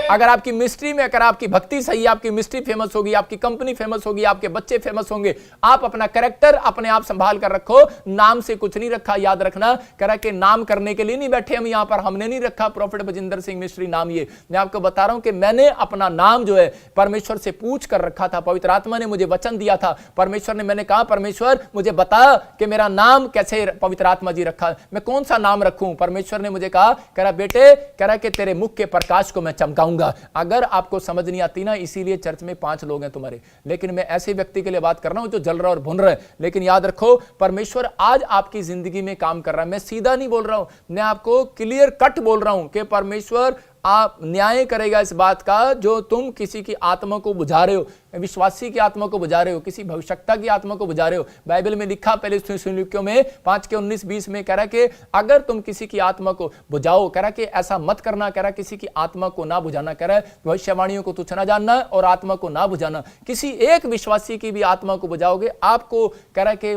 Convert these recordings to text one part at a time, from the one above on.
अगर आपकी मिनिस्ट्री में, अगर आपकी भक्ति सही है, आपकी मिनिस्ट्री फेमस होगी, आपकी कंपनी फेमस होगी, आपके बच्चे फेमस होंगे। आप अपना कैरेक्टर अपने आप संभाल कर रखो, नाम से कुछ नहीं रखा, याद रखना। कह के नाम करने के लिए नहीं बैठे हम यहां पर, हमने नहीं रखा प्रॉफिट बजिंदर सिंह मिस्ट्री नाम। ये मैं आपको बता रहा हूं कि मैंने अपना नाम जो है परमेश्वर से पूछ कर रखा था। पवित्र आत्मा ने मुझे वचन दिया था, परमेश्वर ने, मैंने कहा परमेश्वर मुझे बता कि मेरा नाम कैसे पवित्र आत्मा जी रखा, मैं कौन सा नाम रखूं। परमेश्वर ने मुझे कहा, कह रहा बेटे, कह रहा कि तेरे मुख के प्रकाश को मैं चमकाऊंगा। अगर आपको समझ नहीं आती ना, इसीलिए चर्च में 5 लोग हैं तुम्हारे, लेकिन मैं ऐसे व्यक्ति के लिए बात कर रहा हूं जो जल रहा और भुन रहा है। लेकिन याद रखो, परमेश्वर आज आपकी जिंदगी में काम कर रहा है। मैं सीधा नहीं बोल रहा हूं, मैं आपको क्लियर कट बोल रहा हूं कि परमेश्वर आप न्याय करेगा इस बात का, जो तुम किसी की आत्मा को बुझा रहे हो, विश्वासी की आत्मा को बुझा रहे हो, किसी भविष्यता की आत्मा को बुझा रहे हो। बाइबल में लिखा पहले सुसंलिखियों में 5:19-20 में कह रहा कि अगर तुम किसी की आत्मा को बुझाओ, कह रहा कि ऐसा मत करना, कह रहा किसी की आत्मा को ना बुझाना, कह रहा भविष्यवाणियों को तुच्छ ना जानना और आत्मा को ना बुझाना। किसी एक विश्वासी की भी आत्मा को बुझाओगे, आपको कह रहा कि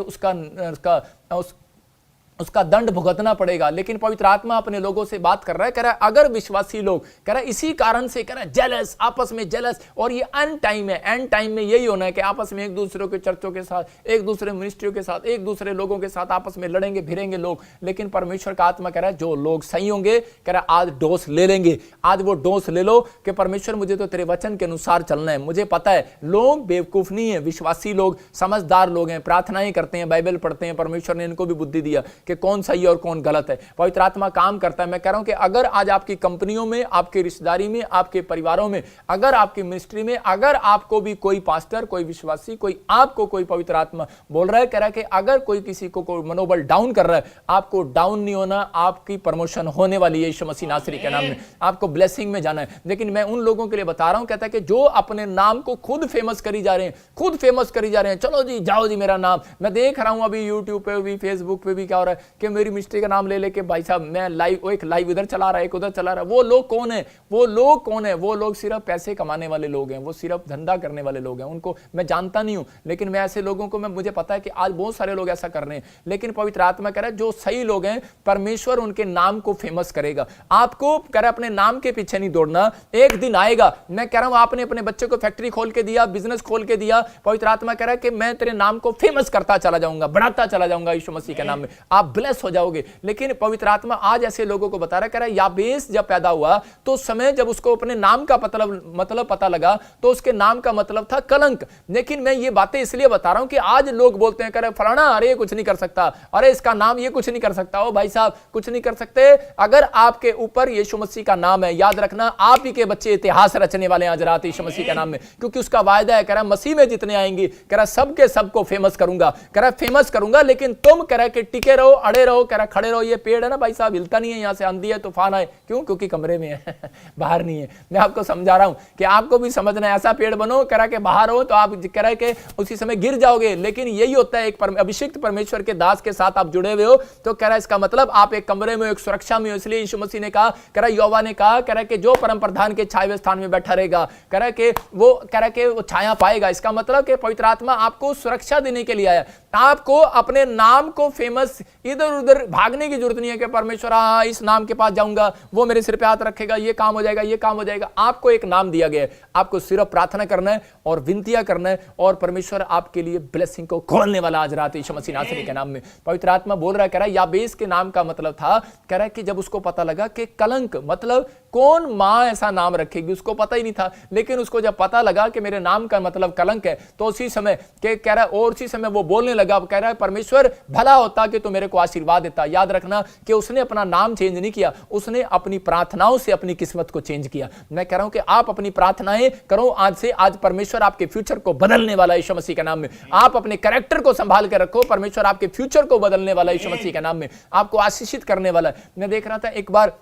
उसका दंड भुगतना पड़ेगा। लेकिन पवित्र आत्मा अपने लोगों से बात कर रहा है, कह रहा है अगर विश्वासी लोग, कह रहा है इसी कारण से, कह रहा है जेलस, आपस में जेलस, और ये एंड टाइम है, एंड टाइम में यही होना है कि आपस में एक दूसरे के चर्चों के साथ, एक दूसरे मिनिस्ट्रियों के साथ, एक दूसरे लोगों के साथ आपस में लड़ेंगे भिड़ेंगे लोग। लेकिन परमेश्वर का आत्मा कह रहा है जो लोग सही होंगे, कह रहा है आज डोस ले लेंगे, आज वो डोस ले लो कि परमेश्वर मुझे तो तेरे वचन के अनुसार चलना है। मुझे पता है लोग बेवकूफ नहीं है, विश्वासी लोग समझदार लोग हैं, प्रार्थनाएं करते हैं, बाइबल पढ़ते हैं, परमेश्वर ने इनको भी बुद्धि दिया कि कौन सही और कौन गलत है। पवित्र आत्मा काम करता है। मैं कह रहा हूं कि अगर आज आपकी कंपनियों में, आपकी रिश्तेदारी में, आपके परिवारों में, अगर आपकी मिनिस्ट्री में, अगर आपको भी कोई पास्टर, कोई विश्वासी, कोई आपको कोई पवित्र आत्मा बोल रहा है, कह रहा है कि अगर कोई किसी को कोई मनोबल डाउन कर रहा है, आपको डाउन नहीं होना, आपकी प्रमोशन होने वाली है यीशु मसीह नासरी के नाम में, आपको ब्लेसिंग में जाना है। लेकिन मैं उन लोगों के लिए बता रहा हूं, कहता है कि जो अपने नाम को खुद फेमस करी जा रहे हैं, खुद फेमस करी जा रहे हैं, चलो जी जाओ जी मेरा नाम। मैं देख रहा हूं अभी यूट्यूब पे भी, फेसबुक पे भी क्या हो रहा है कि मेरी मिनिस्ट्री का नाम ले लेके भाई साहब मैं लाइव, एक लाइव इधर चला रहा है, एक उधर चला रहा है। वो लोग कौन है? वो लोग कौन है? वो लोग सिर्फ पैसे कमाने वाले लोग हैं, वो सिर्फ धंधा करने वाले लोग हैं। उनको मैं जानता नहीं हूं, लेकिन मैं ऐसे लोगों को, मुझे पता है कि आज बहुत सारे लोग ऐसा कर रहे हैं। लेकिन पवित्र आत्मा कह रहा है जो सही लोग हैं, परमेश्वर उनके नाम को फेमस करेगा। आपको कह रहा है अपने नाम के पीछे नहीं दौड़ना, एक दिन आएगा। मैं कह रहा हूं आपने अपने बच्चे को फैक्ट्री खोल के दिया, बिजनेस खोल के दिया, पवित्र आत्मा कह रहा है कि मैं तेरे नाम को फेमस करता चला जाऊंगा, बढ़ाता चला जाऊंगा यीशु मसीह के नाम में, आप ब्लेस हो जाओगे। लेकिन पवित्र आत्मा आज ऐसे लोगों को बता रहा है, कह रहा है याबेस जब पैदा हुआ तो समय जब उसको अपने नाम का मतलब पता लगा तो उसके नाम का मतलब था कलंक। लेकिन मैं ये बातें इसलिए बता रहा हूं कि आज लोग बोलते हैं, कह रहे फलाना अरे कुछ नहीं कर सकता, अरे इसका नाम ये कुछ नहीं कर सकता। ओ भाई साहब कुछ नहीं कर सकते। अगर आपके ऊपर यीशु मसीह का नाम है, याद रखना आप ही के बच्चे इतिहास रचने वाले हैं आज रात यीशु मसीह के नाम में, क्योंकि उसका वायदा है। कह रहा मसीह में जितने आएंगे, कह रहा सबके सबको फेमस करूंगा, कह रहा फेमस करूंगा। लेकिन तुम कह रहा कि टिके रहो, अड़े रहो, कह रहा खड़े रहो। ये पेड़ है ना भाई साहब, हिलता नहीं है, यहां से आंधी है तूफान आए, क्यों? क्योंकि कमरे में है बाहर नहीं है। मैं आपको समझा रहा हूं कि आपको भी समझना है, ऐसा पेड़ बनो कह रहा कि बाहर हो तो आप कह रहा कि उसी समय गिर जाओगे। लेकिन यही होता है, एक अभिषिक्त परमेश्वर के दास के साथ आप जुड़े हुए हो तो कह रहा है इसका मतलब आप एक कमरे में, एक सुरक्षा में हो। इसलिए यीशु मसीह ने कहा, कह रहा यहोवा ने कहा, कह रहा कि जो परम प्रधान के छाए हुए स्थान में बैठा रहेगा, कह रहा कि वो, कह रहा कि वो छाया पाएगा। इसका मतलब कि पवित्र आत्मा आपको सुरक्षा देने के लिए आया। आपको अपने नाम को फेमस, इधर उधर भागने की जरूरत नहीं है कि परमेश्वर हाँ इस नाम के पास जाऊंगा, वो मेरे सिर पे हाथ रखेगा, ये काम हो जाएगा, ये काम हो जाएगा। आपको एक नाम दिया गया है, आपको सिर्फ प्रार्थना करना है और विनतियां करना है और परमेश्वर आपके लिए ब्लेसिंग को खोलने वाला आज रात यीशु मसीह नासरी के नाम में। पवित्र आत्मा बोल रहा है, कह रहा है याबेस के नाम का मतलब था, कह रहा है कि जब उसको पता लगा कि कलंक मतलब कौन मां ऐसा नाम रखेगी, उसको पता ही नहीं था। लेकिन उसको जब पता लगा कि मेरे नाम का मतलब कलंक है तो उसी समय कह रहा है, और उसी समय वो बोलने लगा, कह रहा है परमेश्वर भला होता कि तू मेरे को आशीर्वाद देता। याद रखना कि उसने अपना नाम चेंज नहीं किया, उसने अपनी प्रार्थनाओं से अपनी किस्मत को चेंज किया। मैं कह रहा हूं कि आप अपनी प्रार्थनाएं करो आज से। आज परमेश्वर आपके फ्यूचर को बदलने वाला यीशु मसीह के नाम में। आप अपने कैरेक्टर को संभाल कर रखो, परमेश्वर आपके फ्यूचर को बदलने वाला यीशु मसीह के नाम में, आपको आशीषित करने वाला है। मैं देख रहा था एक बार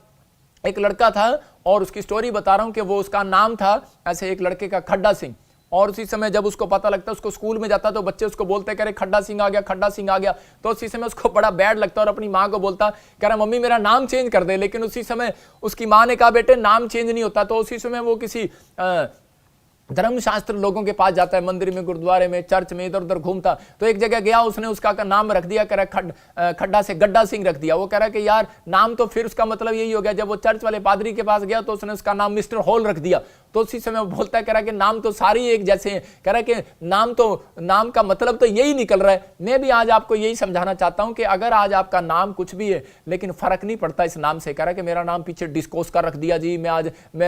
एक लड़का था और उसकी स्टोरी बता रहा हूं कि वो, उसका नाम था ऐसे एक लड़के का खड्डा सिंह। और उसी समय जब उसको पता लगता, उसको स्कूल में जाता तो बच्चे उसको बोलते, कह रहे खड्डा सिंह आ गया, खड्डा सिंह आ गया। तो उसी समय उसको बड़ा बैड लगता और अपनी माँ को बोलता, कह रहा मम्मी मेरा नाम चेंज कर दे। लेकिन उसी समय उसकी माँ ने कहा बेटे नाम चेंज नहीं होता। तो उसी समय वो किसी धर्मशास्त्र लोगों के पास जाता है, मंदिर में, गुरुद्वारे में, चर्च में, इधर उधर घूमता। तो एक जगह गया, उसने उसका नाम रख दिया, कह रहा खड्डा से गड्ढा सिंह रख दिया। वो कह रहा कि यार नाम तो फिर उसका मतलब यही हो गया। जब वो चर्च वाले पादरी के पास गया तो उसने उसका नाम मिस्टर हॉल रख दिया। तो उसी समय वो बोलता है, कह रहा कि नाम तो सारी एक जैसे हैं। कह रहा कि नाम का मतलब तो यही निकल रहा है। मैं भी आज आपको यही समझाना चाहता हूं कि अगर आज आपका नाम कुछ भी है लेकिन फर्क नहीं पड़ता इस नाम से। कह रहा कि मेरा नाम पीछे डिस्कोस का रख दिया जी, मैं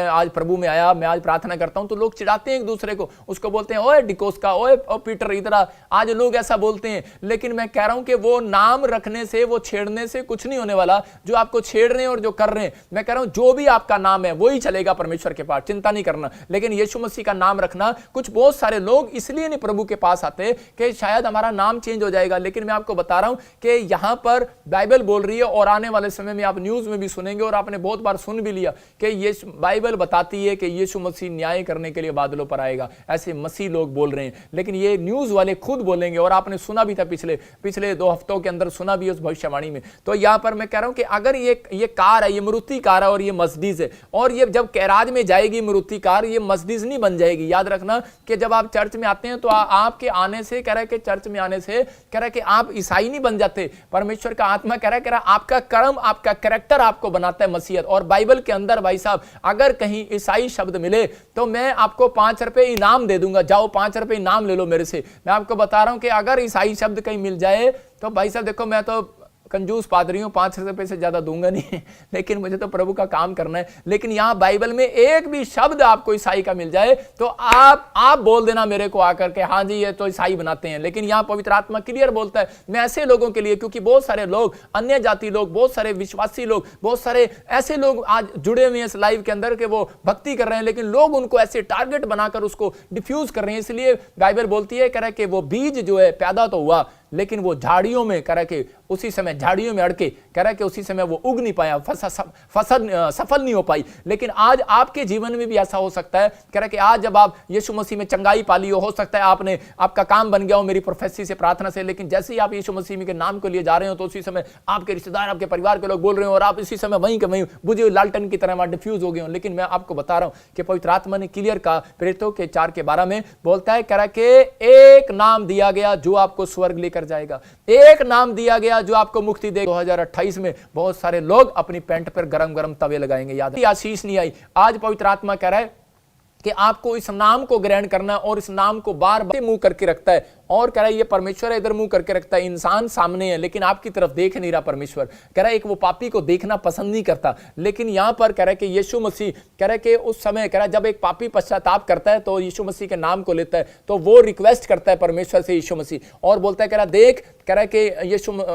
आज प्रभु में आया, मैं आज प्रार्थना करता हूं, तो लोग चिढ़ाते हैं एक दूसरे को, उसको बोलते हैं ओए डिकोस का, ओए पीटर इधर आ। आज लोग ऐसा बोलते हैं, लेकिन मैं कह रहा हूं कि वो नाम रखने से, वो छेड़ने से कुछ नहीं होने वाला। जो आपको छेड़ रहे हैं और जो कर रहे हैं, मैं कह रहा हूं जो भी आपका नाम है वही चलेगा परमेश्वर के पास, चिंता नहीं करना। लेकिन यीशु मसीह का नाम रखना, कुछ बहुत सारे लोग इसलिए नहीं प्रभु के पास आते कि शायद हमारा नाम चेंज हो जाएगा। लेकिन मैं आपको बता रहा हूं कि यहां पर बाइबल बोल रही है, और आने वाले समय में आप न्यूज में भी सुनेंगे और आपने बहुत बार सुन भी लिया कि ये बाइबल बताती है कि यीशु मसीह न्याय करने के लिए बादलों पर आएगा। ऐसे मसीह लोग बोल रहे हैं, लेकिन ये न्यूज वाले खुद बोलेंगे। और आपने सुना भी था पिछले 2 हफ्तों के अंदर सुना भी उस भविष्यवाणी में। तो यहां पर मैं कह रहा हूं कि अगर ये कार है, ये मारुति कार है और ये मर्सिडीज है, और ये जब गैराज में जाएगी मारुति कार, ये मर्सिडीज नहीं बन जाएगी। याद रखना कि जब आप चर्च में आते हैं तो आपके आने से, कह रहा है कि चर्च में आने से, कह रहा है कि आप ईसाई नहीं बन जाते। परमेश्वर का आत्मा कह रहा है आपका कर्म, आपका कैरेक्टर आपको बनाता है मसीहत। और बाइबल के अंदर भाई साहब अगर कहीं ईसाई शब्द मिले तो मैं आपको 5 रुपए इनाम दे दूंगा, जाओ 5 रुपए इनाम ले लो मेरे से। मैं आपको बता रहा हूं कि अगर ईसाई शब्द कहीं मिल जाए तो भाई साहब देखो, मैं तो कंजूस पादरी हूं, 5 रुपए से ज्यादा दूंगा नहीं, लेकिन मुझे तो प्रभु का काम करना है। लेकिन यहां बाइबल में एक भी शब्द आपको ईसाई का मिल जाए तो आप बोल देना मेरे को आकर के, हाँ जी ये तो ईसाई बनाते हैं। लेकिन यहां पवित्र आत्मा क्लियर बोलता है, मैं ऐसे लोगों के लिए, क्योंकि बहुत सारे लोग, अन्य जाति लोग, बहुत सारे विश्वासी लोग, बहुत सारे ऐसे लोग आज जुड़े हुए हैं इस लाइव के अंदर के वो भक्ति कर रहे हैं, लेकिन लोग उनको ऐसे टारगेट बनाकर उसको डिफ्यूज कर रहे हैं। इसलिए बाइबल बोलती है, कह रहा है कि वो बीज जो है पैदा तो हुआ, लेकिन वो झाड़ियों में, कह रहा कि उसी समय झाड़ियों में अड़के, कह रहा कि उसी समय वो उग नहीं पाया, सफल नहीं हो पाई। लेकिन आज आपके जीवन में भी ऐसा हो सकता है, कह रहा कि आज जब आप यीशु मसीह में चंगाई पाली हो सकता है आपका काम बन गया हो मेरी प्रोफेसी से, प्रार्थना से, लेकिन जैसे ही आप यीशु मसीह के नाम को लिए जा रहे हो तो उसी समय आपके रिश्तेदार, आपके परिवार के लोग बोल रहे हो और आप इसी समय वहीं के वहीं बुझे हुए लालटन की तरह वहां डिफ्यूज हो गए हो। लेकिन मैं आपको बता रहा हूं कि पवित्र आत्मा ने क्लियर कहा, प्रेरितों के 4:12 में बोलता है, कह रहा कि एक नाम दिया गया जो आपको स्वर्ग लेकर जाएगा, एक नाम दिया गया जो आपको मुक्ति देगा। 2028 में बहुत सारे लोग अपनी पैंट पर गरम गरम तवे लगाएंगे। याद आशीष नहीं आई। आज पवित्र आत्मा कह रहा है कि आपको इस नाम को ग्रहण करना, और इस नाम को बार बार मुंह करके रखता है, और कह रहा है ये परमेश्वर इधर मुंह करके रखता है, इंसान सामने है लेकिन आपकी तरफ देख नहीं रहा परमेश्वर। कह रहा है एक वो पापी को देखना पसंद नहीं करता। लेकिन यहां पर कह रहा है कि यीशु मसीह, कह रहा है कि उस समय, कह रहा है जब एक पापी पश्चाताप करता है तो यीशु मसीह के नाम को लेता है, तो वो रिक्वेस्ट करता है परमेश्वर से यीशु मसीह, और बोलता है, कह रहा देख, कह रहा है कि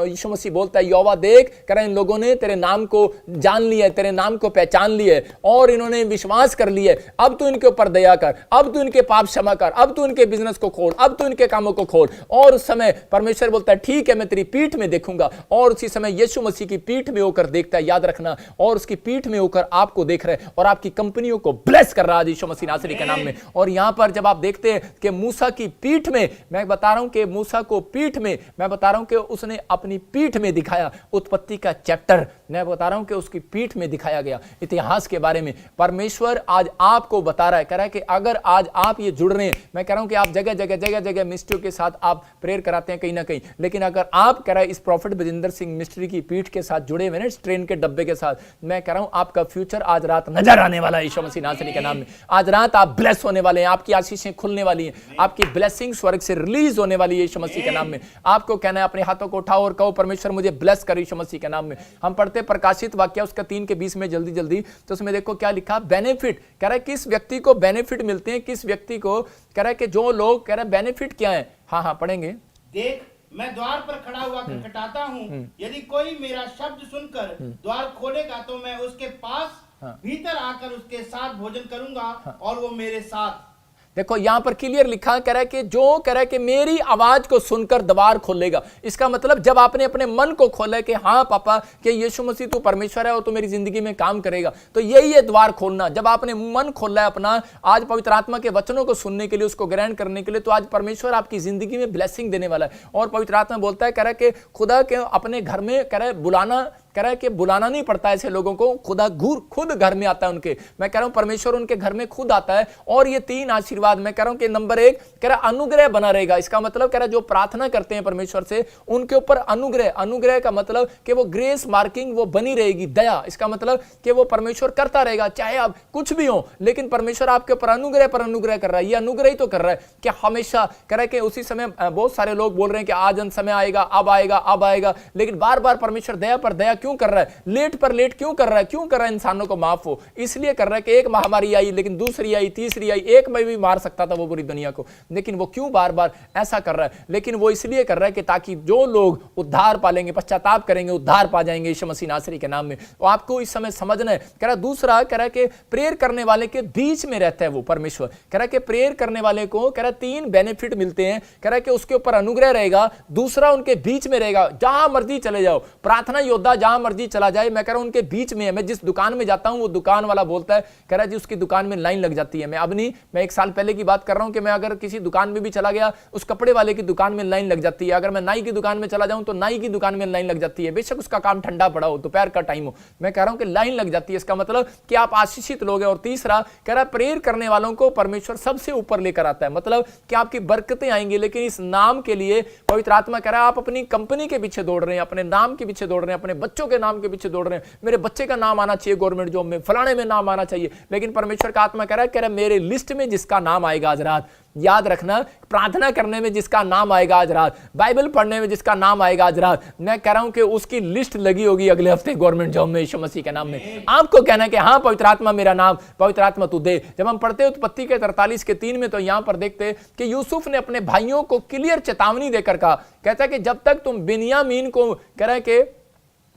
यीशु मसीह बोलता है, यहोवा देख, कह रहा है इन लोगों ने तेरे नाम को जान लिया है, तेरे नाम को पहचान लिया है और इन्होंने विश्वास कर लिया है। अब तू इनके ऊपर दया कर, अब तू इनके पाप क्षमा कर, अब तू इनके बिजनेस को खोल, अब तू इनके कामों को खोल। और उस समय परमेश्वर बोलता है ठीक है मैं तेरी पीठ में देखूंगा, और उसी समय यीशु मसीह की पीठ में होकर देखता है, याद रखना, और उसकी पीठ में होकर आपको देख रहा है और आपकी कंपनियों को ब्लेस कर रहा है यीशु मसीह नासरी के नाम में। और यहां पर जब आप देखते हैं कि मूसा की पीठ में, मैं बता रहा हूं कि मूसा को पीठ में, मैं बता रहा हूं कि उसने अपनी पीठ में दिखाया, उत्पत्ति का चैप्टर मैं बता रहा हूं कि उसकी पीठ में दिखाया गया इतिहास के बारे में। परमेश्वर आज आपको बता रहा है, कह रहा है कि अगर आज आप ये जुड़ रहे हैं, मैं कह रहा हूं कि आप जगह जगह मिस्ट्रियों के साथ आप प्रेयर कराते हैं कहीं ना कहीं, लेकिन अगर आप कह रहा है इस प्रॉफिट बजिंदर सिंह मिस्ट्री की पीठ के साथ जुड़े हुए इस ट्रेन के डब्बे के साथ, मैं कह रहा हूं आपका फ्यूचर आज रात नजर आने वाला है यीशु मसीह नासरी के नाम में। आज रात आप ब्लेस होने वाले हैं, आपकी आशीषें खुलने वाली हैं, आपकी ब्लेसिंग स्वर्ग से रिलीज होने वाली है यीशु मसीह के नाम में। आपको कहना है अपने हाथों को उठाओ और कहो परमेश्वर मुझे ब्लेस कर यीशु मसीह के नाम में। हम पढ़ते प्रकाशित वाक्य उसका 3:20 में जल्दी, तो उसमें देखो क्या लिखा, बेनिफिट, कह रहा है किस व्यक्ति को बेनिफिट मिलते हैं, किस व्यक्ति को, कह रहा है कि जो लोग, कह रहा है बेनिफिट क्या है। हाँ पढ़ेंगे, देख मैं द्वार पर खड़ा हुआ खटखटाता हूँ, यदि कोई मेरा शब्द सुनकर द्वार खोलेगा तो मैं उसके पास भीतर आकर उसके साथ भोजन करूंगा और वो मेरे साथ। देखो यहां पर क्लियर लिखा, कह रहा है कि जो, कह रहा है कि मेरी आवाज को सुनकर द्वार खोलेगा। इसका मतलब जब आपने अपने मन को खोला कि हाँ पापा कि यीशु मसीह तू परमेश्वर है और तू मेरी जिंदगी में काम करेगा, तो यही है द्वार खोलना। जब आपने मन खोला है अपना आज पवित्र आत्मा के वचनों को सुनने के लिए, उसको ग्रहण करने के लिए, तो आज परमेश्वर आपकी जिंदगी में ब्लेसिंग देने वाला है। और पवित्र आत्मा बोलता है, कह रहा है कि खुदा के अपने घर में, कह रहा है बुलाना, कह रहा है कि बुलाना नहीं पड़ता ऐसे लोगों को, खुदा खुद घर में आता है उनके। मैं कह रहा हूं परमेश्वर उनके घर में खुद आता है। और ये 3 आशीर्वाद मैं कह रहा हूं कि नंबर 1 कह रहा अनुग्रह बना रहेगा। इसका मतलब कह रहा जो प्रार्थना करते हैं परमेश्वर से उनके ऊपर अनुग्रह का मतलब कि वो ग्रेस मार्किंग वो बनी रहेगी, दया। इसका मतलब कि वो परमेश्वर करता रहेगा चाहे आप कुछ भी हो, लेकिन परमेश्वर आपके ऊपर अनुग्रह पर अनुग्रह कर रहा है। ये अनुग्रह ही तो कर रहा है कि हमेशा कह रहा है कि उसी समय बहुत सारे लोग बोल रहे हैं कि आज अंत समय आएगा, अब आएगा, अब आएगा, लेकिन बार बार परमेश्वर दया पर दया क्यों कर रहा है, लेट पर लेट क्यों कर रहा है, क्यों कर रहा है इंसानों को माफ हो? इसलिए कर रहा है कि एक महामारी आई, लेकिन दूसरी आई, तीसरी आई, एक में भी मार सकता था वो पूरी दुनिया को, लेकिन वो क्यों बार बार ऐसा कर रहा है? लेकिन वो इसलिए कर रहा है कि ताकि जो लोग उद्धार पालेंगे, पश्चाताप करेंगे, उद्धार पा जाएंगे यीशु मसीह नासरी के नाम में। वो आपको इस समय समझना है। कह रहा दूसरा कह रहा कि प्रेयर करने वाले के बीच में रहता है वो परमेश्वर। कह रहा कि प्रेयर करने वाले को कह रहा 3 बेनिफिट मिलते हैं। कह रहा कि उसके ऊपर अनुग्रह रहेगा, दूसरा उनके बीच में रहेगा। जहां मर्जी चले जाओ, प्रार्थना योद्धा जहां मर्जी चला जाए, मैं कह रहा हूं उनके बीच में है। मैं जिस दुकान में जाता हूं वो दुकान वाला बोलता है, कह रहा जी उसकी दुकान में लाइन लग जाती है। मैं अब नहीं, मैं 1 साल पहले की बात कर रहा हूं कि मैं अगर किसी दुकान में भी चला गया, उस कपड़े वाले की दुकान में लाइन लग जाती है। अगर मैं नाई की दुकान में चला जाऊं तो नाई की दुकान में लाइन लग जाती है, बेशक उसका काम ठंडा पड़ा हो, दोपहर का टाइम हो, मैं कह रहा हूं कि लाइन लग जाती है। इसका मतलब कि आप आशीषित लोग हैं। और तीसरा कह रहा प्रेयर करने वालों को परमेश्वर सबसे ऊपर लेकर आता है, मतलब कि आपकी बरकतें आएंगी। लेकिन इस नाम के लिए पवित्र आत्मा कह रहा है आप अपनी कंपनी के पीछे दौड़ रहे हैं, अपने नाम के पीछे दौड़ रहे हैं, अपने बच्चों के नाम के पीछे दौड़ रहे हैं। मेरे बच्चे का नाम आना चाहिए गवर्नमेंट जॉब में, फलाने में नाम आना चाहिए। लेकिन परमेश्वर का आत्मा कह रहा है मेरे लिस्ट में जिसका नाम आएगा आज रात, याद रखना, प्रार्थना करने में जिसका नाम आएगा आज रात, बाइबल पढ़ने में जिसका नाम आएगा आज रात, मैं कह रहा हूं कि उसकी लिस्ट लगी होगी अगले हफ्ते गवर्नमेंट जॉब में यीशु मसीह के नाम में। आपको कहना है कि हाँ पवित्र आत्मा मेरा नाम, पवित्र आत्मा तू दे। जब हम पढ़ते उत्पत्ति के 43 के 3 में तो यहां पर देखते कि यूसुफ ने अपने भाइयों को क्लियर चेतावनी देकर कहा, कहता है कि जब तक तुम बिन्यामीन को कह रहे कि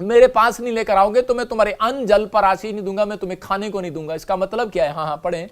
मेरे पास नहीं लेकर आओगे तो मैं तुम्हारे अन्न जल पर आशीष नहीं दूंगा, मैं तुम्हें खाने को नहीं दूंगा। इसका मतलब क्या है? हाँ पढ़ें।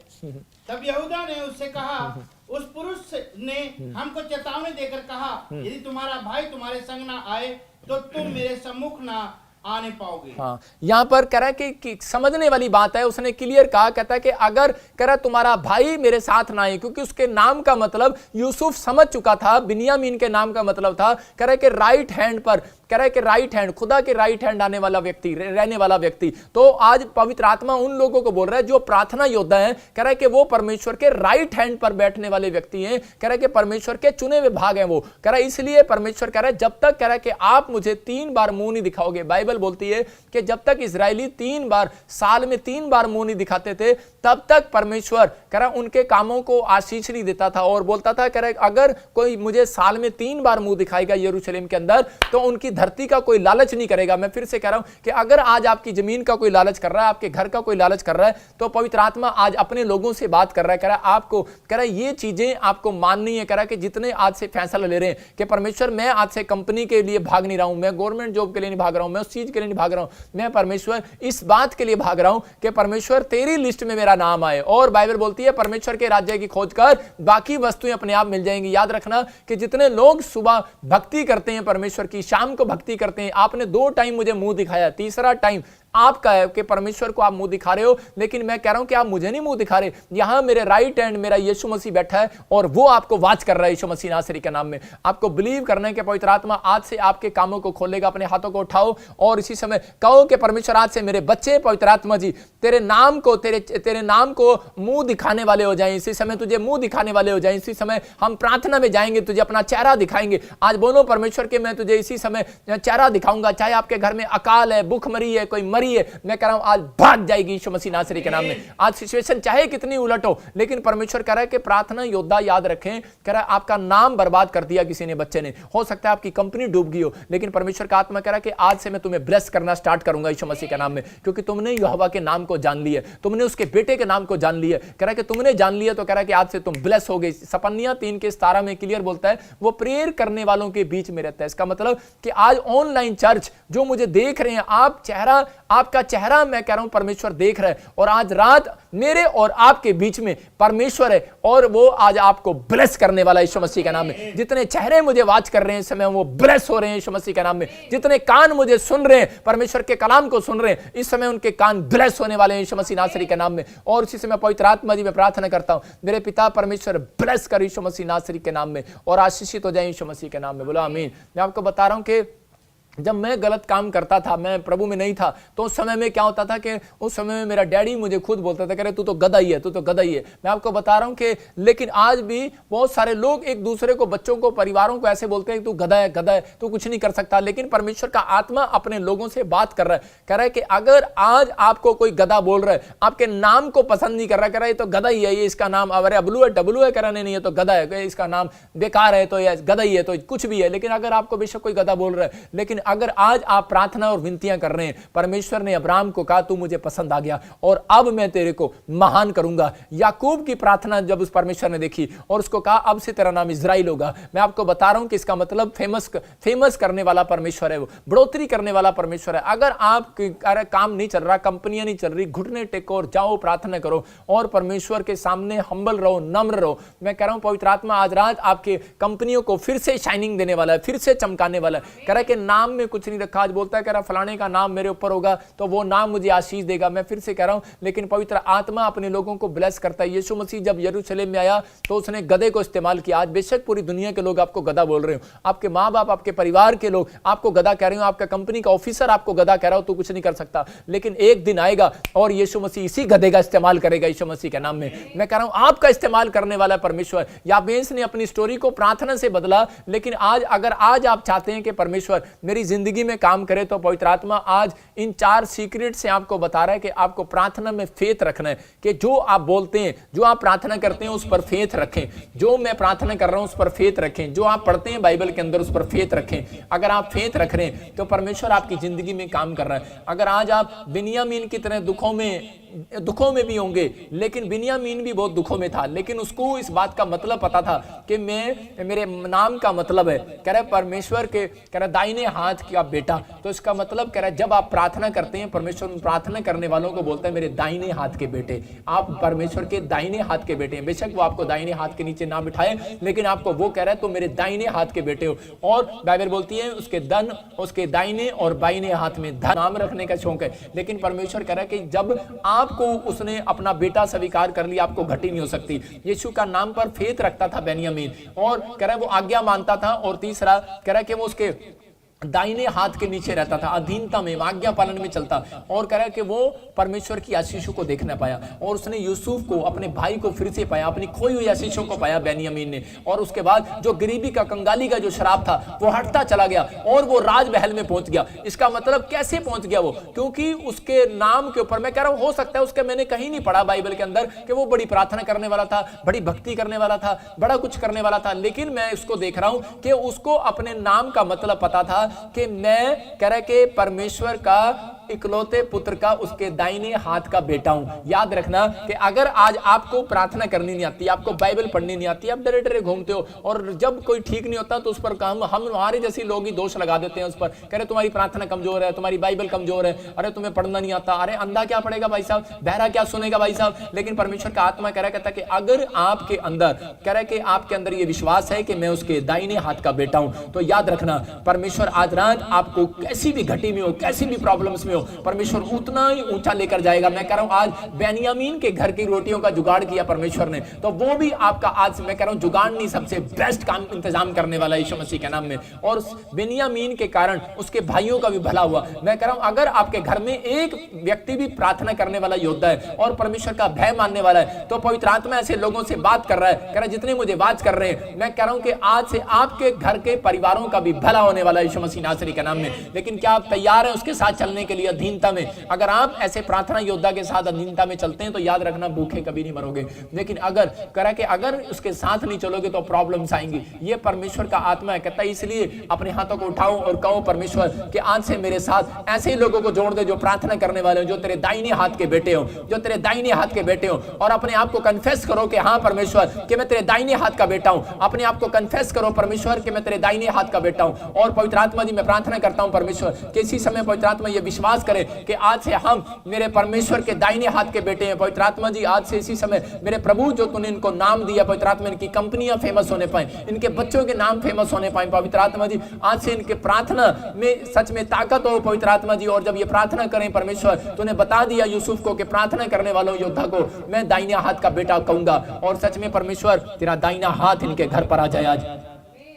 तब यहूदा ने उससे कहा, उस पुरुष ने हमको चेतावनी देकर कहा, यदि तुम्हारा भाई तुम्हारे संग ना आए तो तुम मेरे सम्मुख ना आने पाओगे। हाँ, यहां पर कह रहा है कि समझने वाली बात है। उसने क्लियर कहा, कहता है कि अगर कह रहा तुम्हारा भाई मेरे साथ ना आए, क्योंकि उसके नाम का मतलब यूसुफ समझ चुका था, बिन्यामीन के नाम का मतलब था कह रहा है कि राइट हैंड पर, कह रहा है कि राइट हैंड, खुदा के राइट हैंड आने वाला व्यक्ति, रहने वाला व्यक्ति। तो आज पवित्र आत्मा उन लोगों को बोल रहा है जो प्रार्थना योद्धा है, कह रहा है कि वो परमेश्वर के राइट हैंड पर बैठने वाले व्यक्ति हैं। कह रहा है कि परमेश्वर के चुने हुए भाग हैं वो। कह रहा है इसलिए परमेश्वर कह रहा है जब तक, कह रहा है कि आप मुझे 3 बार मुंह नहीं दिखाओगे। बाइबल बोलती है कि जब तक इजरायली 3 बार, साल में 3 बार मुंह नहीं दिखाते थे, तब तक परमेश्वर कह रहा उनके कामों को आशीष नहीं देता था। और बोलता था कह रहा अगर कोई मुझे साल में 3 बार मुंह दिखाएगा यरूशलेम के अंदर तो उनकी धरती का कोई लालच नहीं करेगा। मैं फिर से कह रहा हूं कि अगर आज आपकी जमीन का कोई लालच कर रहा है, आपके घर का कोई लालच कर रहा है, तो पवित्र आत्मा आज अपने लोगों से बात कर रहा है। कह रहा है आपको, कह रहा है ये चीजें आपको माननी है। कह रहा है कि जितने आज से फैसला ले रहे हैं कि परमेश्वर मैं आज से कंपनी के लिए भाग नहीं रहा हूं, मैं गवर्नमेंट जॉब के लिए नहीं भाग रहा हूं, मैं उस चीज के लिए नहीं भाग रहा हूं, मैं परमेश्वर इस बात के लिए भाग रहा हूं कि परमेश्वर तेरी लिस्ट में मेरा नाम आए। और बाइबल बोलती है परमेश्वर के राज्य की खोज कर, बाकी वस्तुएं अपने आप मिल जाएंगी। याद रखना कि जितने लोग सुबह भक्ति करते हैं परमेश्वर की, शाम को भक्ति करते हैं, आपने 2 टाइम मुझे मुंह दिखाया, तीसरा टाइम आपका है कि परमेश्वर को आप मुंह दिखा रहे हो, लेकिन मैं कह रहा हूं कि आप मुझे नहीं मुंह दिखा रहे। यहां मेरे राइट हैंड मेरा यीशु मसीह बैठा है और वो आपको वाच कर रहा है यीशु मसीह नासरी के नाम में। आपको बिलीव करना है कि पवित्र आत्मा आज से आपके कामों को खोलेगा। अपने हाथों को उठाओ और इसी समय कहो कि परमेश्वर आज से मेरे बच्चे पवित्र आत्मा जी तेरे नाम को मुंह दिखाने वाले हो जाएं। इसी समय तुझे मुंह दिखाने वाले हो जाएं। इसी समय हम प्रार्थना में जाएंगे, तुझे अपना चेहरा दिखाएंगे। आज बोलो परमेश्वर के मैं तुझे इसी समय चेहरा दिखाऊंगा। चाहे आपके घर में अकाल है, भूखमरी है, कोई मरी है, मैं कह रहा हूं आज भाग जाएगी यीशु मसीह नासरी के नाम में। आज सिचुएशन चाहे कितनी उलट हो, लेकिन परमेश्वर कह रहा है कि प्रार्थना योद्धा याद रखें। कह रहा है आपका नाम बर्बाद कर दिया किसी ने, बच्चे ने, हो सकता है आपकी कंपनी डूब गई हो, लेकिन परमेश्वर का आत्मा कह रहा है कि आज से मैं तुम्हें ब्लेस करना स्टार्ट करूंगा यीशु मसीह के नाम में, क्योंकि तुमने यहोवा के नाम को जान लिया, तुमने उसके बेटे के नाम को जान लिया। कह रहा है कि तुमने जान लिया तो कह रहा है कि आज से तुम ब्लेस हो गए। सपन्निया 3 के 17 में क्लियर बोलता है वो प्रेयर करने वालों के बीच में रहता है। इसका मतलब कि आज ऑनलाइन चर्च जो मुझे देख रहे हैं, आप चेहरा, आपका चेहरा मैं कह रहा हूं परमेश्वर देख रहा है, और आज रात मेरे और आपके बीच में परमेश्वर है और वो आज आपको ब्लेस करने वाला यीशु मसीह के नाम में। जितने चेहरे मुझे वाच कर रहे हैं इस समय वो ब्लेस हो रहे हैं यीशु मसीह के नाम में। जितने कान मुझे सुन रहे हैं, परमेश्वर के कलाम को सुन रहे हैं, इस समय उनके कान ब्लेस होने वाले हैं यीशु मसीह नासरी के नाम में। और इसी समय पवित्र आत्मा जी मैं प्रार्थना करता हूं मेरे पिता परमेश्वर ब्लेस कर यीशु मसीह नासरी के नाम में और आशीषित हो जाए यीशु मसीह के नाम में। बोलो आमीन। मैं आपको बता रहा हूं कि जब मैं गलत काम करता था, मैं प्रभु में नहीं था, तो उस समय में क्या होता था कि उस समय में मेरा डैडी मुझे खुद बोलता था, कह रहे तू तो गधा ही है, तू तो गधा ही है। मैं आपको बता रहा हूं कि लेकिन आज भी बहुत सारे लोग एक दूसरे को, बच्चों को, परिवारों को ऐसे बोलते हैं तू गधा है, गधा है, तू कुछ नहीं कर सकता। लेकिन परमेश्वर का आत्मा अपने लोगों से बात कर रहा है, कह रहा है कि अगर आज आपको कोई गधा बोल रहा है, आपके नाम को पसंद नहीं कर रहा, कह रहा है ये तो गधा ही है, ये इसका नाम अरे अबलू है, डबलू है, कह रहा नहीं ये तो गधा है, इसका नाम बेकार है, तो ये गधा ही है, तो कुछ भी है। लेकिन अगर आपको बेशक कोई गधा बोल रहा है, लेकिन अगर आज आप प्रार्थना और विनतियां कर रहे हैं, परमेश्वर ने अब्राहम को कहा तू मुझे पसंद आ गया और अब मैं तेरे को महान करूंगा। याकूब की प्रार्थना जब उस परमेश्वर ने देखी और उसको कहा अब से तेरा नाम इजराइल होगा। मैं आपको बता रहा हूं कि इसका मतलब फेमस करने वाला परमेश्वर है, वो बढ़ोतरी करने वाला परमेश्वर है। अगर आप काम नहीं चल रहा, कंपनियां नहीं चल रही, घुटने टेको और जाओ प्रार्थना करो और परमेश्वर के सामने हम्बल रहो, नम्र रहो। मैं कह रहा हूं पवित्र आत्मा आज रात आपके कंपनियों को फिर से शाइनिंग देने वाला है, फिर से चमकाने वाला है। कह रहा है कि नाम में कुछ नहीं रखा, आज बोलता है कह रहा फलाने का नाम मेरे ऊपर होगा तो वो नाम मुझे आशीष देगा। मैं फिर से कह रहा हूं, लेकिन पवित्र आत्मा अपने लोगों को ब्लेस करता है। यीशु मसीह जब यरूशलेम में आया तो उसने गधे को इस्तेमाल किया। आज बेशक पूरी दुनिया के लोग आपको गधा बोल रहे हो, आपके माँ बाप, आपके परिवार के लोग आपको गधा कह रहे हो, आपका कंपनी का ऑफिसर आपको गधा कह रहा हो, तू कुछ नहीं कर सकता। लेकिन एक दिन आएगा और यीशु मसीह इसी गधे का इस्तेमाल करेगा यीशु मसीह के नाम में। मैं कह रहा हूं आपका इस्तेमाल करने वाला परमेश्वर। याबेस ने अपनी स्टोरी को प्रार्थना से बदला, लेकिन आज अगर आज आप चाहते हैं कि परमेश्वर मेरी जिंदगी में काम करे तो पवित्र आत्मा आज इन 4 सीक्रेट से आपको बता रहा है कि आपको प्रार्थना में फेथ रखना है, कि जो आप बोलते हैं, जो आप प्रार्थना करते हैं उस पर फेथ रखें। जो मैं प्रार्थना कर रहा हूं उस पर फेथ रखें, जो आप पढ़ते हैं बाइबल के अंदर उस पर फेथ रखें। अगर आप फेथ रख रहे हैं तो परमेश्वर आपकी जिंदगी में काम कर रहा है। अगर आज आप बिन्यामीन की तरह दुखों में भी होंगे, लेकिन बिन्यामीन भी बहुत दुखों में था, लेकिन उसको इस बात का मतलब पता था कि मेरे नाम का मतलब है, कह रहा परमेश्वर के, कह रहा दाहिने हाथ का बेटा। तो इसका मतलब कह रहा है जब आप प्रार्थना करते हैं, परमेश्वर प्रार्थना करने वालों को बोलता है मेरे दाहिने हाथ के बेटे। आप परमेश्वर के दाहिने हाथ के बेटे हैं। बेशक वो आपको दाहिने हाथ के नीचे ना बिठाए, लेकिन आपको वो कह रहा है तो मेरे दाहिने हाथ के बेटे हो। और बाइबल बोलती है उसके दाहिने और बाइने हाथ में धन नाम रखने का शौक है। लेकिन परमेश्वर कह रहा है कि जब आपको उसने अपना बेटा स्वीकार कर लिया, आपको घटी नहीं हो सकती। यीशु का नाम पर फेथ रखता था बेन्यामीन, और कह रहा है वो आज्ञा मानता था। और तीसरा कह रहा है कि वो उसके दाहिने हाथ के नीचे रहता था, अधीनता में, आज्ञा पालन में चलता। और कह रहा है कि वो परमेश्वर की आशीषों को देखना पाया और उसने यूसुफ को, अपने भाई को फिर से पाया, अपनी खोई हुई आशीषों को पाया बेन्यामीन ने। और उसके बाद जो गरीबी का, कंगाली का जो शराब था वो हटता चला गया और वो राजमहल में पहुंच गया। इसका मतलब कैसे पहुंच गया वो? क्योंकि उसके नाम के ऊपर, मैं कह रहा हूं हो सकता है उसके, मैंने कहीं नहीं पढ़ा बाइबल के अंदर कि वो बड़ी प्रार्थना करने वाला था, बड़ी भक्ति करने वाला था, बड़ा कुछ करने वाला था, लेकिन मैं इसको देख रहा हूं कि उसको अपने नाम का मतलब पता था कि मैं, कह रहा है कि परमेश्वर का इकलौते पुत्र का, उसके दाहिने हाथ का बेटा हूं। याद रखना कि अगर आज आपको प्रार्थना करनी नहीं आती, आपको बाइबल पढ़नी नहीं आती, आप डरे डरे घूमते हो और जब कोई ठीक नहीं होता तो उस पर हम हमारे जैसे लोग ही दोष लगा देते हैं उस पर, कह रहे तुम्हारी प्रार्थना कमजोर है, तुम्हारी बाइबल कमजोर है, अरे तुम्हें पढ़ना नहीं आता, अरे अंधा क्या पढ़ेगा भाई साहब, बहरा क्या सुनेगा भाई साहब। लेकिन परमेश्वर का आत्मा कह रहा कहता कि अगर आपके अंदर, कह रहा है कि आपके अंदर ये विश्वास है कि मैं उसके दाहिने हाथ का बेटा हूं, तो याद रखना परमेश्वर आज रात आपको कैसी भी घटी में हो, कैसी भी प्रॉब्लम्स में हो, परमेश्वर उतना ही ऊंचा लेकर जाएगा। मैं कह रहा हूं आज बेन्यामीन के घर की रोटियों का जुगाड़ किया परमेश्वर ने, तो वो भी आपका आज, मैं कह रहा हूं जुगाड़ नहीं, सबसे बेस्ट काम इंतजाम करने वाला यीशु मसीह के नाम में। और बेन्यामीन के कारण उसके भाइयों का भी भला हुआ। मैं कह रहा हूं अगर आपके घर में एक व्यक्ति भी प्रार्थना करने वाला योद्धा है और परमेश्वर का भय मानने वाला है, तो पवित्र आत्मा ऐसे लोगों से बात कर रहा है, कह रहा है जितने मुझे बात कर रहे हैं, मैं कह रहा हूं कि आज से आपके घर के परिवारों का भी भला होने वाला है यीशु मसीह नासरी के नाम में। लेकिन क्या आप तैयार हैं उसके साथ चलने के लिए अधीनता में? अगर आप ऐसे प्रार्थना योद्धा के साथ अधीनता में चलते हैं तो याद रखना भूखे कभी नहीं मरोगे। लेकिन अगर करा कि अगर उसके साथ नहीं चलोगे तो प्रॉब्लम्स आएंगी। ये परमेश्वर का आत्मा है, कहता है इसलिए अपने हाथों को उठाओ और कहो परमेश्वर कि आज से मेरे साथ ऐसे ही लोगों को जोड़ दे जो प्रार्थना करने वाले हो, जो तेरे दाहिने हाथ के बेटे हो, जो तेरे दाहिने हाथ के बेटे हो। और अपने आप को कन्फेस करो कि हाँ परमेश्वर कि मैं तेरे दाहिने हाथ का बेटा हूं। अपने आप को कन्फेस करो परमेश्वर कि मैं तेरे दाहिने हाथ का बेटा हूं। और पवित्र आत्मा जी मैं प्रार्थना करता हूं परमेश्वर कि इसी समय पवित्र आत्मा ये विश्वास करे कि आज से हम मेरे परमेश्वर के दाहिने हाथ के बेटे हैं। पवित्र आत्मा जी आज से इसी समय मेरे प्रभु जो तूने इनको नाम दिया, पवित्र आत्मा इनकी कंपनियां फेमस होने पाए, इनके बच्चों के नाम फेमस होने पाए। पवित्र आत्मा जी आज से इनके प्रार्थना में सच में ताकत हो पवित्र आत्मा जी। और जब ये प्रार्थना करें परमेश्वर, तूने बता दिया यूसुफ को कि प्रार्थना करने वालों योद्धा को मैं दाहिने हाथ का बेटा कहूंगा। और सच में परमेश्वर तेरा दाहिना हाथ इनके घर पर आ जाए आज।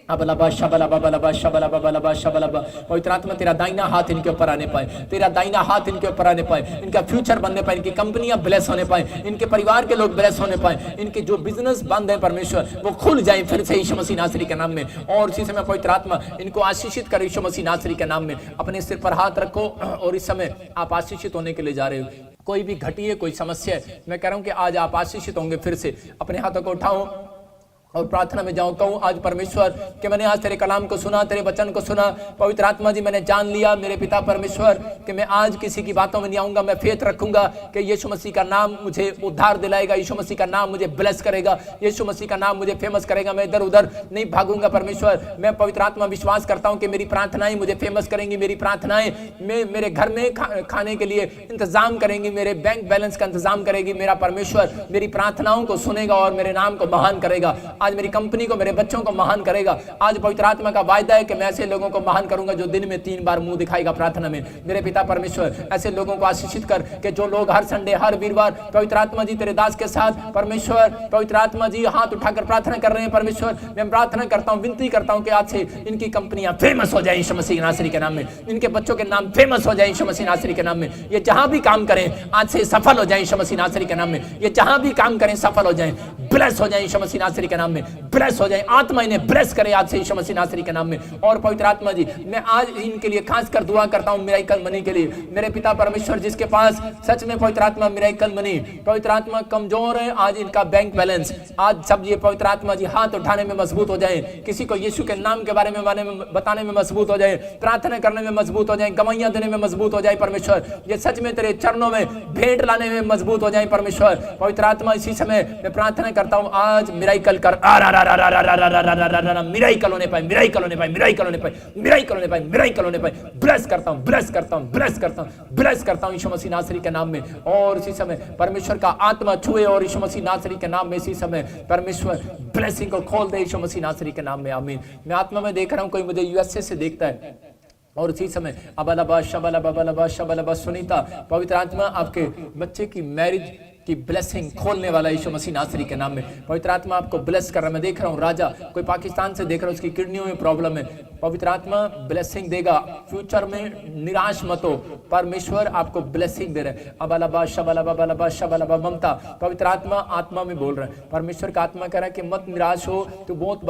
अबलबा शबलबा बलबा शबलबा बलबा शबलबा। पवित्र आत्मा तेरा दाहिना हाथ इनके ऊपर आने पाए, तेरा दाहिना हाथ इनके ऊपर आने पाए, इनका फ्यूचर बनने पाए, इनकी कंपनियां ब्लेस होने पाए, इनके परिवार के लोग ब्लेस होने पाए, इनके जो बिजनेस बंद है परमेश्वर वो खुल जाए फिर से यीशु मसीह नासरी के नाम में। और इसी समय पवित्र आत्मा इनको आशीषित करे यीशु मसीह नासरी के नाम में। अपने सिर पर हाथ रखो और इस समय आप आशीषित होने के लिए जा रहे हो। कोई भी घटी है, कोई समस्या है, मैं कह रहा हूं कि आज आप आशीषित होंगे फिर से। अपने हाथों को उठाओ और प्रार्थना में जाऊं, कहूं आज परमेश्वर कि मैंने आज तेरे कलाम को सुना, तेरे वचन को सुना। पवित्र आत्मा जी मैंने जान लिया मेरे पिता परमेश्वर कि मैं आज किसी की बातों में नहीं आऊंगा, मैं फेथ रखूंगा कि यीशु मसीह का नाम मुझे उद्धार दिलाएगा, यीशु मसीह का नाम मुझे ब्लेस करेगा, यीशु मसीह का नाम मुझे फेमस करेगा। मैं इधर उधर नहीं भागूंगा परमेश्वर। मैं पवित्र आत्मा विश्वास करता हूं कि मेरी प्रार्थनाएं मुझे फेमस करेंगी, मेरी प्रार्थनाएं मेरे घर में खाने के लिए इंतजाम करेंगी, मेरे बैंक बैलेंस का इंतजाम करेगी। मेरा परमेश्वर मेरी प्रार्थनाओं को सुनेगा और मेरे नाम को महान करेगा। आज मेरी कंपनी को, मेरे बच्चों को महान करेगा। आज पवित्र आत्मा का वायदा है कि मैं ऐसे लोगों को महान करूंगा जो दिन में 3 बार मुंह दिखाएगा प्रार्थना में। मेरे पिता परमेश्वर ऐसे लोगों को आशीषित कर कि जो लोग हर संडे, हर वीरवार पवित्र आत्मा जी तेरे दास के साथ परमेश्वर पवित्र आत्मा जी हाथ उठाकर प्रार्थना कर रहे हैं परमेश्वर, मैं प्रार्थना करता हूं, विनती करता हूं कि आज से इनकी कंपनियां फेमस हो जाए यीशु मसीह नासरी के नाम में, इनके बच्चों के नाम फेमस हो जाए यीशु मसीह नासरी के नाम में। ये जहां भी काम करें आज से सफल हो जाए यीशु मसीह नासरी के नाम में। ये जहां भी काम करें सफल हो जाए, ब्लेस हो जाए यीशु मसीह नासरी के नाम में, ब्लेस हो जाए। आत्मा इन्हें ब्लेस करे आज से यीशु मसीह नासरी के नाम में। और पवित्र आत्मा जी मैं आज इनके लिए खास कर दुआ करता हूं मिराकल मनी के लिए। मेरे पिता परमेश्वर जिसके पास सच में पवित्र आत्मा मिराकल मनी, पवित्र आत्मा कमजोर है आज इनका बैंक बैलेंस, आज सब ये पवित्र आत्मा जी हाथ उठाने में मजबूत हो जाए, किसी को यीशु के नाम के बारे में बताने में मजबूत हो जाए, प्रार्थना करने में मजबूत हो जाए, गवाहियां देने में मजबूत हो जाए परमेश्वर। ये सच में तेरे चरणों में भेंट लाने में मजबूत हो जाए परमेश्वर। पवित्र आत्मा इसी समय मैं प्रार्थना करता हूं आज मिराकल कर, मिराकल होने पाए, मिराकल होने पाए, मिराकल होने पाए, मिराकल होने पाए, मिराकल होने पाए। ब्लेस करता हूं, ब्लेस करता हूं, ब्लेस करता हूं, ब्लेस करता हूं यीशु मसीह नासरी के नाम में। और इसी समय परमेश्वर का आत्मा छुए और यीशु मसीह नासरी के नाम में इसी समय परमेश्वर ब्लेसिंग को खोल दे यीशु मसीह नासरी के नाम में, आमीन। मैं आत्मा में देख रहा हूं कोई मुझे यूएसए से देखता है और इसी समय अबलबा शबलबा बलबा शबलबा सुनीता, पवित्र आत्मा आपके बच्चे की मैरिज की ब्लेसिंग खोलने वाला यीशु मसीह नासरी के नाम में। पवित्र आत्मा आपको ब्लेस कर रहा है। मैं देख रहा हूँ राजा कोई पाकिस्तान से देख रहा हूँ, उसकी किडनियों में प्रॉब्लम है, पवित्र आत्मा ब्लेसिंग देगा, फ्यूचर में निराश मत हो, परमेश्वर आपको ब्लेसिंग दे रहे हैं। अबलबा शबलबा बलबा शबलबा ममता, पवित्र आत्मा में बोल रहा है, परमेश्वर का आत्मा कह रहा है कि मत निराश हो। तो बहुत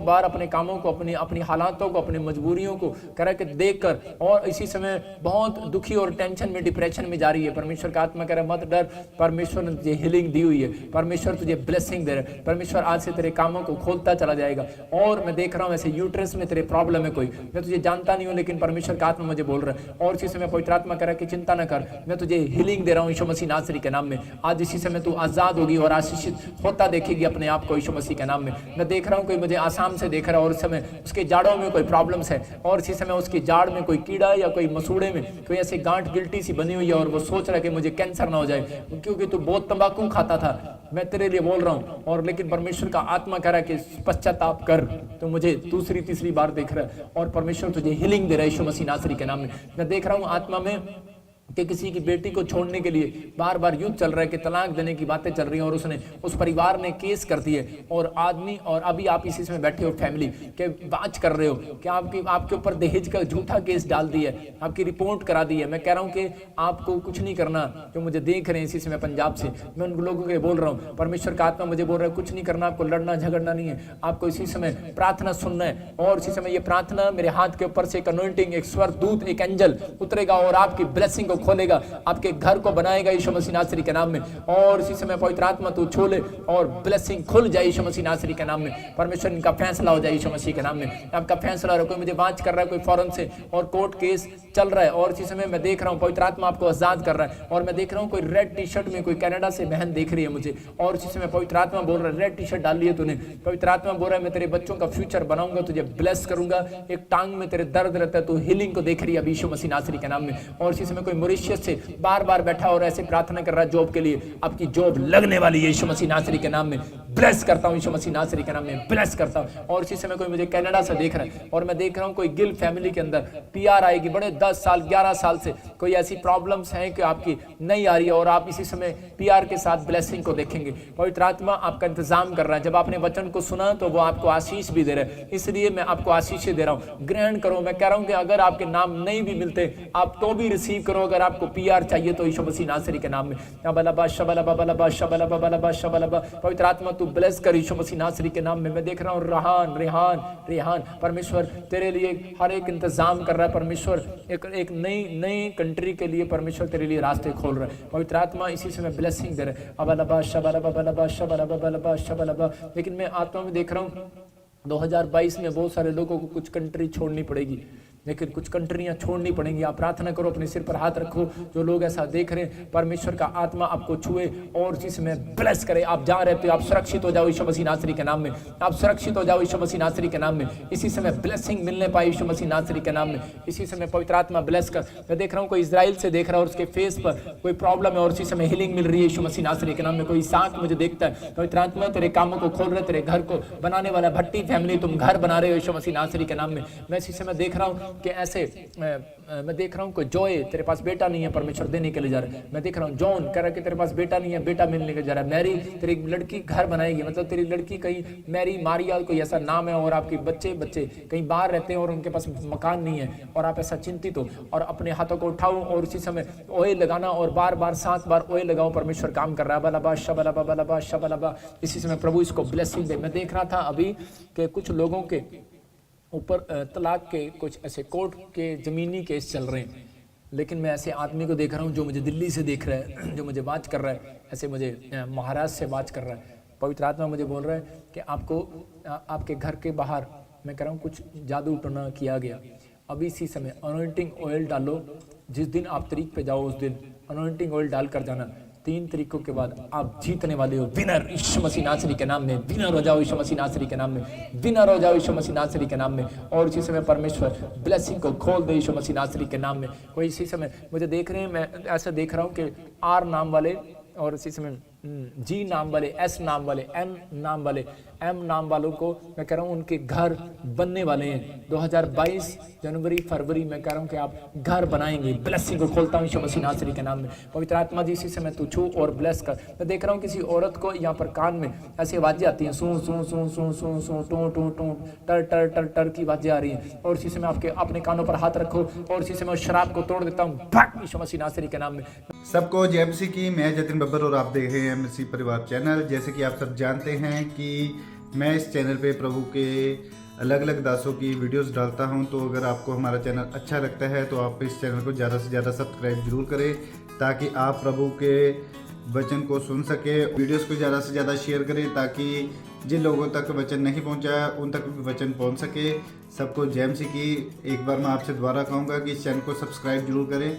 बार अपने कामों को, अपनी हालातों को, अपनी मजबूरियों को कह रहा है कि देख कर और इसी समय बहुत दुखी और टेंशन में, डिप्रेशन में जा रही है। परमेश्वर का आत्मा कह रहा है मत डर, परमेश्वर ने तुझे हीलिंग दी हुई है, परमेश्वर तुझे ब्लेसिंग दे रहा है, परमेश्वर आज से तेरे कामों को खोलता चला जाएगा। और मैं देख रहा हूं ऐसे यूट्रस में तेरे प्रॉब्लम है कोई, मैं तुझे जानता नहीं हूं लेकिन परमेश्वर का आत्मा मुझे बोल रहा है। और इसी समय पवित्र आत्मा कह रहा है कि चिंता न कर, मैं तुझे हीलिंग दे रहा हूं यीशु मसीह नासरी के नाम में। आज इसी समय तू आजाद होगी और आशीषित होता देखेगी अपने आप को यीशु मसीह के नाम में। मैं देख रहा हूं कोई मुझे आसाम से देख रहा है और इस समय उसके जाड़ों में कोई प्रॉब्लम्स है और इसी समय उसकी जाड़ में कोई कीड़ा या कोई मसूड़े में कोई ऐसी गांठ गिल्टी सी बनी हुई है और वो सोच रहा है कि मुझे कैंसर ना हो जाए क्योंकि तू बहुत तंबाकू खाता था। मैं तेरे लिए बोल रहा हूं और लेकिन परमेश्वर का आत्मा कह रहा है कि पश्चाताप कर। तो मुझे दूसरी तीसरी बार देख रहा है और परमेश्वर तुझे हीलिंग दे रहा है यीशु मसीह नासरी के नाम में। मैं देख रहा हूं आत्मा में कि किसी की बेटी को छोड़ने के लिए बार बार युद्ध चल रहा है कि तलाक देने की बातें चल रही हैं और उसने उस परिवार ने केस कर दिए और आदमी और अभी आप इसी समय बैठे हो फैमिली के बात कर रहे हो कि आपके ऊपर दहेज का झूठा केस डाल दिया है, आपकी रिपोर्ट करा दी है। मैं कह रहा हूं कि आपको कुछ नहीं करना, जो मुझे देख रहे हैं इसी समय पंजाब से, मैं उन लोगों के बोल रहा हूँ, परमेश्वर का आत्मा मुझे बोल रहा है कुछ नहीं करना, आपको लड़ना झगड़ना नहीं है, आपको इसी समय प्रार्थना सुनना है। और इसी समय ये प्रार्थना मेरे हाथ के ऊपर से एक अनॉइंटिंग, एक स्वर्गदूत, एक एंजल उतरेगा और आपकी ब्लेसिंग को खोलेगा, आपके घर को बनाएगा यीशु मसीह नासरी के नाम में। और इसी समय पवित्र आत्मा तू छोले और ब्लेसिंग खुल जाए यीशु मसीह नासरी के नाम में। परमेश्वर इनका फैसला हो जाए यीशु मसीह के नाम में। आपका फैसला हो, कोई मुझे बात कर रहा है, कोई फॉरेन से और कोर्ट केस चल रहा है और इसी समय मैं देख रहा हूँ पवित्र आत्मा आपको आजाद कर रहा है। और मैं देख रहा हूँ कोई रेड टी शर्ट में कोई कनाडा से बहन देख रही है मुझे और इसी समय पवित्र आत्मा बोल रहा है रेड टी शर्ट डाल ली है तूने, पवित्र आत्मा बोल रहा है मैं तेरे बच्चों का फ्यूचर बनाऊंगा, तुझे ब्लेस करूंगा। एक टांग में तेरे दर्द रहता है, तू हीलिंग को देख रही है यीशु मसीह नासरी के नाम में। और इसी समय कोई मॉरिशस से बार बार बैठा और ऐसे प्रार्थना कर रहा है जॉब के लिए, आपकी जॉब लगने वाली है यीशु मसीह नासरी के नाम में। ब्लेस करता हूँ यीशु मसीह नासरी के नाम में, ब्लेस करता हूँ। और इसी समय कोई मुझे कनाडा से देख रहा है और मैं देख रहा हूँ कोई गिल फैमिली के अंदर PR आएगी, बड़े 10 साल 11 साल से कोई ऐसी प्रॉब्लम्स हैं कि आपकी नहीं आ रही है और आप इसी समय PR के साथ ब्लेसिंग को देखेंगे। पवित्र आत्मा आपका इंतजाम कर रहा है। जब आपने वचन को सुना तो वो आपको आशीष भी दे रहा है, इसलिए मैं आपको आशीष दे रहा हूँ, ग्रहण करो। मैं कह रहा हूँ कि अगर आपके नाम नहीं भी मिलते आप तो भी रिसीव करो। अगर आपको PR चाहिए तो यीशु मसीह नासरी के नाम में। पवित्र आत्मा तू ब्लेस कर यीशु मसीह नासरी के नाम में। मैं देख रहा हूँ रेहान परमेश्वर तेरे लिए हर एक इंतजाम कर रहा है। परमेश्वर एक नई कंट्री के लिए परमेश्वर तेरे लिए रास्ते खोल रहा है। पवित्र आत्मा इसी समय ब्लेसिंग दे रहा है। लेकिन मैं आत्मा में देख रहा हूँ 2022 में बहुत सारे लोगों को कुछ कंट्री छोड़नी पड़ेगी, लेकिन कुछ कंट्रियां छोड़नी पड़ेंगी। आप प्रार्थना करो, अपने सिर पर हाथ रखो। जो लोग ऐसा देख रहे हैं परमेश्वर का आत्मा आपको छुए और इसी समय ब्लेस करे। आप जहाँ रहते हो आप सुरक्षित हो जाओ यीशु मसीह नासरी के नाम में। आप सुरक्षित हो जाओ यीशु मसीह नासरी के नाम में। इसी समय ब्लेसिंग मिलने पाए यीशु मसीह नासरी के नाम में। इसी समय पवित्र आत्मा ब्लेस कर। मैं देख रहा हूँ कोई इजराइल से देख रहा है और उसके फेस पर कोई प्रॉब्लम है और इसी समय हीलिंग मिल रही है यीशु मसीह नासरी के नाम में। कोई इसाक मुझे देखता है, पवित्र आत्मा तेरे कामों को खोल रहे, तेरे घर को बनाने वाला भट्टी फैमिली तुम घर बना रहे हो यीशु मसीह नासरी के नाम में। मैं इसी समय देख रहा हूँ कि ऐसे मैं देख रहा हूँ कि जॉय तेरे पास बेटा नहीं है, परमेश्वर देने के लिए जा रहा है। मैं देख रहा हूँ जॉन कह रहा है कि तेरे पास बेटा नहीं है, बेटा मिलने के जा रहा है। मैरी तेरी लड़की घर बनाएगी, मतलब तेरी लड़की कहीं मैरी मारिया कोई ऐसा नाम है और आपके बच्चे कहीं बाहर रहते हैं और उनके पास मकान नहीं है और आप ऐसा चिंतित हो और अपने हाथों को उठाओ और उसी समय ऑयल लगाना और बार 7 बार ऑयल लगाओ। परमेश्वर काम कर रहा है। इसी समय प्रभु इसको ब्लेसिंग दे। मैं देख रहा था अभी कि कुछ लोगों के ऊपर तलाक के कुछ ऐसे कोर्ट के ज़मीनी केस चल रहे हैं, लेकिन मैं ऐसे आदमी को देख रहा हूँ जो मुझे दिल्ली से देख रहा है, जो मुझे बात कर रहा है, ऐसे मुझे महाराष्ट्र से बात कर रहा है। पवित्र आत्मा मुझे बोल रहा है कि आपको आपके घर के बाहर मैं कह रहा हूँ कुछ जादू टोना किया गया। अभी इसी समय अनॉइंटिंग ऑयल डालो। जिस दिन आप तरीक पे जाओ उस दिन अनॉइंटिंग ऑयल डाल कर जाना। 3 तरीकों के बाद आप जीतने वाले हो। विनर यीशु मसीह नासरी के नाम में। विनर हो जाओ यीशु मसीह नासरी के नाम में। विनर हो जाओ यीशु मसीह नासरी के नाम में। और इसी समय परमेश्वर ब्लेसिंग को खोल दे यीशु मसीह नासरी के नाम में। कोई इसी समय मुझे देख रहे हैं, मैं ऐसा देख रहा हूँ कि R नाम वाले और इसी समय G नाम वाले, S नाम वाले, M नाम वाले, M नाम वालों को मैं कह रहा हूँ उनके घर बनने वाले हैं। 2022 जनवरी फरवरी में कह रहा हूँ कि आप घर बनाएंगे। ब्लेसिंग को खोलता हूँ यीशु मसीह नासरी के नाम में। पवित्र आत्मा जी इसी समय तू छू और ब्लेस कर। मैं देख रहा हूँ किसी औरत को यहाँ पर कान में ऐसी आवाजें आती हैं, सू सू सू सू सू सू टू टू टू टर टर टर टर की आवाजें आ रही हैं। और इसी समय आपके अपने कानों पर हाथ रखो और इसी समय शराब को तोड़ देता हूँ यीशु मसीह नासरी के नाम में। सबको जय मसीह की। मैं जतिन बब्बर और आप देख रहे हैं मसीह परिवार चैनल। जैसे कि आप सब जानते हैं कि मैं इस चैनल पे प्रभु के अलग अलग दासों की वीडियोस डालता हूं, तो अगर आपको हमारा चैनल अच्छा लगता है तो आप इस चैनल को ज़्यादा से ज़्यादा सब्सक्राइब जरूर करें ताकि आप प्रभु के वचन को सुन सके। वीडियोस को ज़्यादा से ज़्यादा शेयर करें ताकि जिन लोगों तक वचन नहीं पहुंचा उन तक भी वचन पहुंच सके। सबको जय मसीह की। एक बार मैं आपसे दोबारा कहूँगा कि इस चैनल को सब्सक्राइब जरूर करें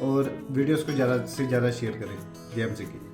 और वीडियोस को ज़्यादा से ज़्यादा शेयर करें। जय मसीह की।